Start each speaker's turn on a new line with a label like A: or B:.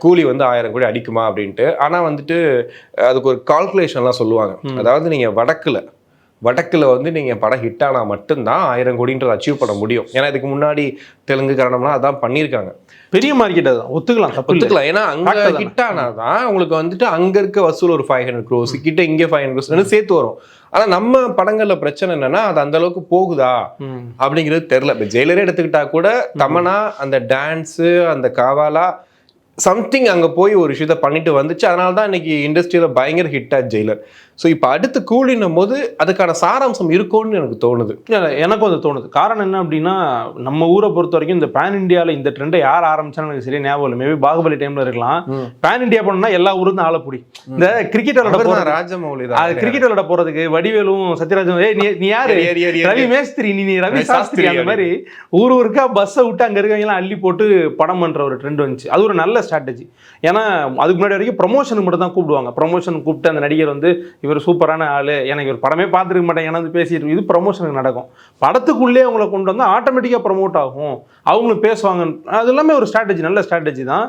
A: கூலி வந்து 1000 கோடி அடிக்குமா அப்படின்ட்டு. ஆனா வந்துட்டு அதுக்கு ஒரு கால்குலேஷன்லாம் சொல்லுவாங்க. அதாவது நீங்க வடக்குல வந்து நீங்க படம் ஹிட் ஆனா மட்டும்தான் 1000 கோடின்றத அச்சீவ் பண்ண முடியும். ஏன்னா இதுக்கு முன்னாடி தெலுங்கு, கன்னடம்லாம் அதான் பண்ணியிருக்காங்க.
B: பெரிய மார்க்கெட் அதுதான், ஒத்துக்கலாம், தப்பு இல்ல.
A: ஒத்துக்கலாம். ஏன்னா அங்க
B: Fact தானே.
A: ஹிட் ஆனாதான் உங்களுக்கு வந்துட்டு அங்க இருக்க வசூல் ஒரு 500 crores கிட்ட, இங்க 500 crores சேர்த்து வரும். ஆனா நம்ம படங்கள்ல பிரச்சனை என்னன்னா அது அந்த அளவுக்கு போகுதா அப்படிங்கிறது தெரியல. இப்ப ஜெயிலரே எடுத்துக்கிட்டா கூட தமன்னா அந்த டான்ஸ், அந்த காவாலா சம்திங் அங்க போய் ஒரு விஷயத்த பண்ணிட்டு வந்துச்சு. அதனால தான் இன்னைக்கு இண்டஸ்ட்ரியில பயங்கர ஹிட் ஆச்சு ஜெயிலர். ஸோ இப்போ அடுத்து கூலின்னும் போது அதுக்கான சாராம்சம் இருக்கும்னு எனக்கு தோணுது.
B: எனக்கும் அது தோணுது. காரணம் என்ன அப்படின்னா, நம்ம ஊரை பொறுத்த வரைக்கும் இந்த பேன் இண்டியாவில் இந்த ட்ரெண்டை யார் ஆரம்பிச்சான்னு எனக்கு சரியா ஞாபகம் இல்லை. மேபி பாகுபலி டைம்ல இருக்கலாம். பேன் இண்டியா பண்ணா எல்லா ஊரும் ஆளப்படி. இந்த கிரிக்கெட் விளையாட போறது,
A: ராஜமௌலி
B: அது கிரிக்கெட் விளையாட போறதுக்கு வடிவேலும் சத்யராஜும், நீ யாரு, ரவி மேஸ்திரி, நீ ரவி சாஸ்திரி, அந்த மாதிரி ஊருக்கா பஸ்ஸை விட்டு அங்க இருக்கவங்க எல்லாம் அள்ளி போட்டு படம் பண்ற ஒரு ட்ரெண்ட் வந்துச்சு. அது ஒரு நல்ல ஸ்ட்ராட்டஜி. ஏன்னா அதுக்கு முன்னாடி வரைக்கும் ப்ரொமோஷனுக்கு மட்டும் தான் கூப்பிடுவாங்க. ப்ரொமோஷன் கூப்பிட்டு அந்த நடிகர் வந்து இவர் சூப்பரான ஆளு, எனக்கு ஒரு படமே பார்த்துருக்க மாட்டேன், ஏன்னா பேசிட்டு இது ப்ரொமோஷனுக்கு நடக்கும். படத்துக்குள்ளே அவங்கள கொண்டு வந்து ஆட்டோமேட்டிக்காக ப்ரமோட் ஆகும், அவங்களும் பேசுவாங்க. அது எல்லாமே ஒரு ஸ்ட்ராட்டஜி, நல்ல ஸ்ட்ராட்டஜி தான்.